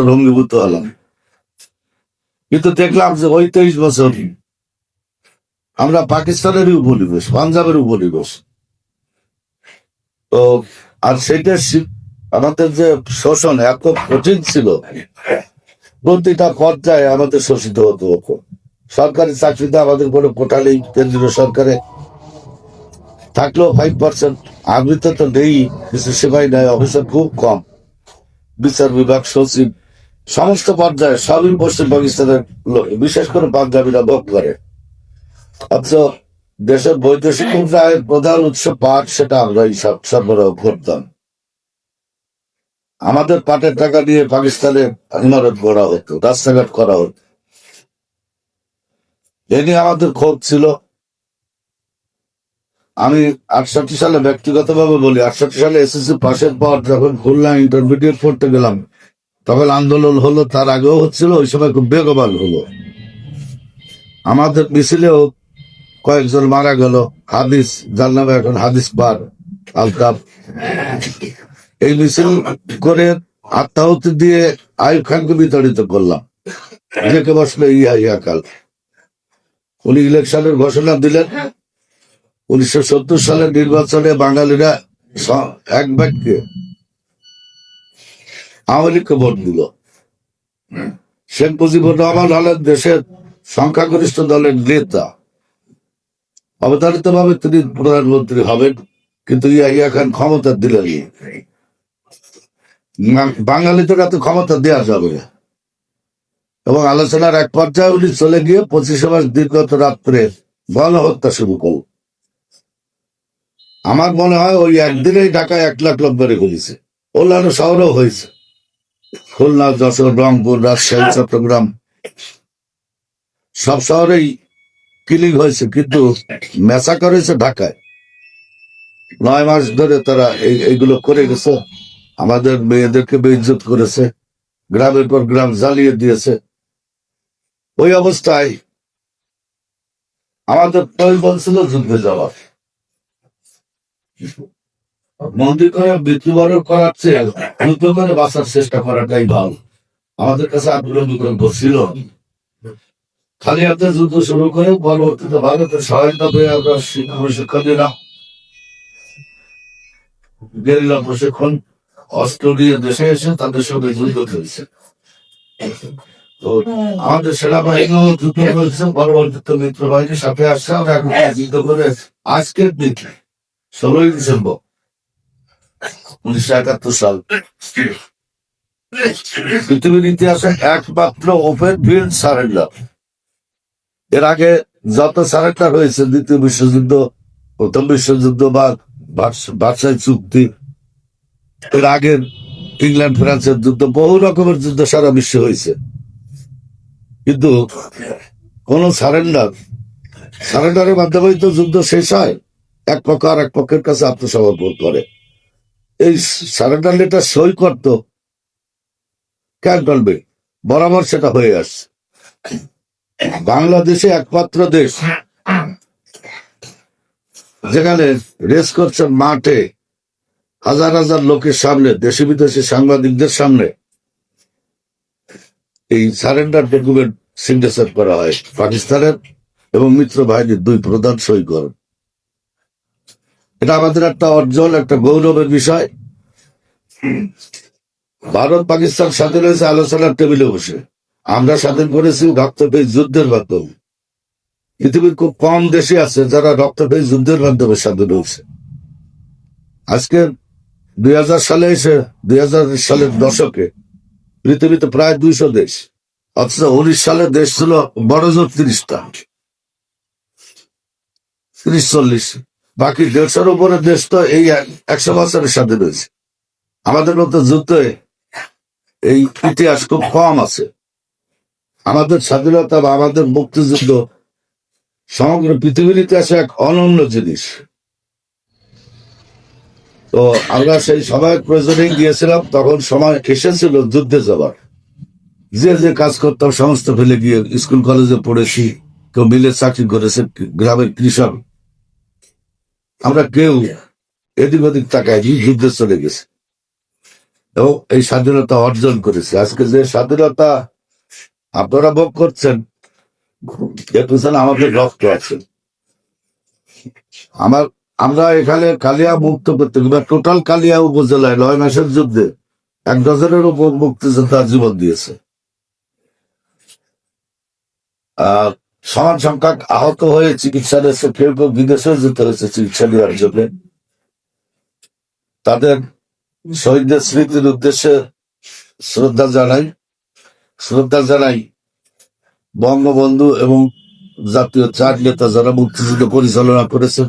ভঙ্গীভূত হলাম। কিন্তু দেখলাম যে ওই 23 বছর আমরা পাকিস্তানেরই উপনিবেশ, পাঞ্জাবের উপনিবেশ। তো আর সেটা আমাদের যে শোষণ এত কঠিন ছিল, প্রতিটা পর্যায়ে আমাদের শোষিত হতে হতো। সরকারি চাকরিতে আমাদের কোনো কোটা নেই, কেন্দ্রীয় সরকারে থাকলেও 5%। আর্মিতে তো নেই, কিছু সেবাই নেই, অফিসার খুব কম। বিচার বিভাগ, সচিব, সমস্ত পর্যায়ে সবই পশ্চিম পাকিস্তানের লোক, বিশেষ করে পাঞ্জাবিরা ভোগ করে। অথচ দেশের বৈদেশিক মুদ্রায় প্রধান উৎস পাট, সেটা আমরা সরবরাহ করতাম। আমাদের পাটের টাকা দিয়ে পাকিস্তানে ইমারত গড়া হতো, রাস্তাঘাট করা হতো। এ নিয়ে আমাদের ক্ষোভ ছিল। আমি 68 সালে ব্যক্তিগতভাবে বলি, 68 সালে এসএসসি পাশের পর যখন খুলনা ইন্টারমিডিয়েট পড়তে গেলাম, তখন আন্দোলন হলো, তার আগেও হচ্ছিল, ওই সময় খুব বেগবান হলো। আমাদের মিছিলেও কয়েকজন মারা গেল। হাদিস, যার নামে এখন হাদিস বার আলতাফ, এই মিছিল করে আত্মাহুতি দিয়ে আইয়ুব খানকে বিতাড়িত করলাম। ডেকে বসলো ইয়া ইয়া কাল। উনি ইলেকশনের ঘোষণা দিলেন। 1970 সালের নির্বাচনে বাঙালিরা এক বাক্যে আওয়ামী লীগকে ভোট দিল। শেখ মুজিবুর রহমান হলেন দেশের সংখ্যাগরিষ্ঠ দলের নেতা, অবধারিত ভাবে তিনি প্রধানমন্ত্রী হবেন, কিন্তু ইয়া খান ক্ষমতা দিলেন। বাঙালিদের এত ক্ষমতা দেওয়া যাবে। এবং আলোচনার এক পর্যায়ে উনি চলে গিয়ে 25 মাস দীর্ঘত রাত্রে গণহত্যা শুরু করল। আমার মনে হয় ওই একদিনেই ঢাকায় 1 লাখ লোক বেড়ে ফেলেছে। অন্যান্য শহরেও হয়েছে, খুলনা, যশোর, রংপুর, রাজশাহী, চট্টগ্রাম, সব শহরেই কিলিং হয়েছে, কিন্তু ম্যাসাকার হয়েছে ঢাকায়। 9 মাস ধরে তারা এইগুলো করে গেছে। আমাদের মেয়েদেরকে বেইজ্জত করেছে, গ্রামের পর গ্রাম জ্বালিয়ে দিয়েছে। ওই অবস্থায় আমাদের প্রয়োজন ছিল যুদ্ধে যাওয়ার। মন্দির করে মৃত্যুবরণ করার চেয়ে যুদ্ধ করে বাঁচার চেষ্টা করাটাই ভালো। আমাদের কাছে আগ্রহ বিকল্প ছিল। খালি হাতে যুদ্ধ শুরু করে পরবর্তীতে ভারতের সহায়তা পেয়ে আমরা প্রশিক্ষণ দিলাম, গেরিলা প্রশিক্ষণ, অস্ত্র দিয়ে দেশে এসে তাদের সঙ্গে যুদ্ধ করেছে। তো আমাদের সেনাবাহিনীও যুদ্ধ করেছে, পরবর্তীতে মিত্র বাহিনীর সাথে আসছে। আমরা এখন যুদ্ধ করে আজকের দিন 16ই ডিসেম্বর 1971 সাল পৃথিবীর ইতিহাসে একমাত্র ওপেন ফিল্ড সারেন্ডার। এর আগে যত সারেন্ডার হয়েছে, দ্বিতীয় বিশ্বযুদ্ধ, প্রথম বিশ্বযুদ্ধ বা ভার্সাই চুক্তি, এর আগে ইংল্যান্ড ফ্রান্সের যুদ্ধ, বহু রকমের যুদ্ধ সারা বিশ্বে হয়েছে, কিন্তু কোন সারেন্ডারের মাধ্যমেই তো যুদ্ধ শেষ হয়। এক পক্ষ আর এক পক্ষের কাছে আত্মসমর্পণ করে। এই সারেন্ডার লেটার সই করত ক্যান্টনমেন্টে, বরাবর সেটা হয়ে আসছে। বাংলাদেশে একমাত্র দেশ যেখানে রেস করছে মাঠে হাজার হাজার লোকের সামনে, দেশি বিদেশি সাংবাদিকদের সামনে এই সারেন্ডার ডকুমেন্ট সিগনেচার করা হয়। পাকিস্তানের এবং মিত্র বাহিনীর 2 প্রধান সই করেন। এটা আমাদের একটা অর্জন, একটা গৌরবের বিষয়। ভারত পাকিস্তান স্বাধীন হয়েছে আলোচনার টেবিলে বসে, আমরা স্বাধীন করেছি রক্তপেয়ী যুদ্ধের মাধ্যমে। পৃথিবীর খুব কম দেশে আছে যারা রক্তপেয়ী যুদ্ধের মাধ্যমে স্বাধীন হয়েছে। আজকে 2000 সালে এসে 2000 সালের দশকে পৃথিবীতে প্রায় 200 দেশ, অথচ 19 সালে দেশ ছিল বড় জোর 30টা, 30-40। বাকি 150-র উপরে দেশ তো এই 100 বছরে স্বাধীন হয়েছে। আমাদের মতো যুদ্ধে এই ইতিহাস খুব কম আছে। আমাদের স্বাধীনতা বা আমাদের মুক্তিযুদ্ধ সমগ্র পৃথিবীর ইতিহাসে এক অনন্য জিনিস। তো আমরা সেই সময়ের প্রয়োজনে গিয়েছিলাম, তখন সময় এসেছিল যুদ্ধে যাবার। যে যে কাজ করতাম সমস্ত ফেলে গিয়ে স্কুল কলেজে পড়েছি, কেউ মিলে চাকরি করেছে, গ্রামের কৃষক, আমরা কেউ এদিক ওদিক তাকায় যুদ্ধে চলে গেছে। এবং এই স্বাধীনতা অর্জন করেছি। আজকে যে স্বাধীনতা আপনারা ভোগ করছেন এর পিছনে আমাদের রক্ত আছে। আমরা এখানে কালিয়া মুক্ত করতে টোটাল কালিয়া উপজেলায় 9 মাসের যুদ্ধে 1 ডজনের উপর মুক্তিযোদ্ধা জীবন দিয়েছে। সমান সংখ্যক আহত হয়ে চিকিৎসা নিয়েছে, কেউ কেউ বিদেশেও যেতে হয়েছে চিকিৎসা নেওয়ার জন্য। তাদের শহীদদের স্মৃতির উদ্দেশ্যে শ্রদ্ধা জানাই বঙ্গবন্ধু এবং জাতীয় 4 নেতা যারা মুক্তিযুদ্ধ পরিচালনা করেছেন।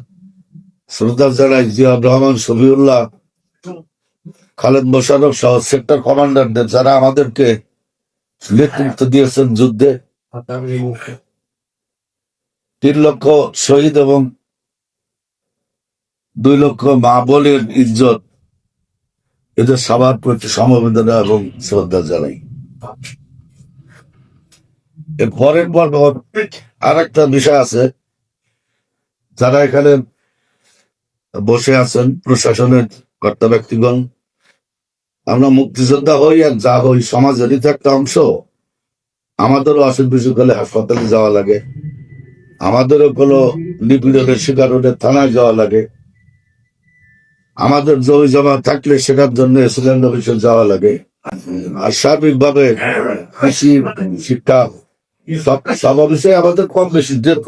শ্রদ্ধা জানাই জিয়া রহমান, শফিউল্লাহ, খালেদ মোশাররফ সহ সেক্টর কমান্ডারদের যারা আমাদেরকে নেতৃত্ব দিয়েছেন যুদ্ধে। 3 লক্ষ শহীদ এবং 2 লক্ষ মা বোনের ইজ্জত, এদের সবার প্রতি সমবেদনা এবং শ্রদ্ধা জানাই। এর পরের পর আর একটা বিষয় আছে, যারা এখানে বসে আছেন প্রশাসনের কর্তা ব্যক্তিগণ, আমরা মুক্তিযোদ্ধা হই আর যা হই সমাজেরই তো একটা অংশ। আমাদেরও অসুখ বিসুখ হলে হাসপাতালে যাওয়া লাগে, আমাদেরও কোনো নিপীড়নের শিকার হলে থানায় যাওয়া লাগে, আমাদের জমি জমা থাকলে সেটার জন্য এসিল্যান্ড অফিসে যাওয়া লাগে। আর সার্বিকভাবে কৃষি, শিক্ষা সব অফিসে আমাদের কম বেশি যেত।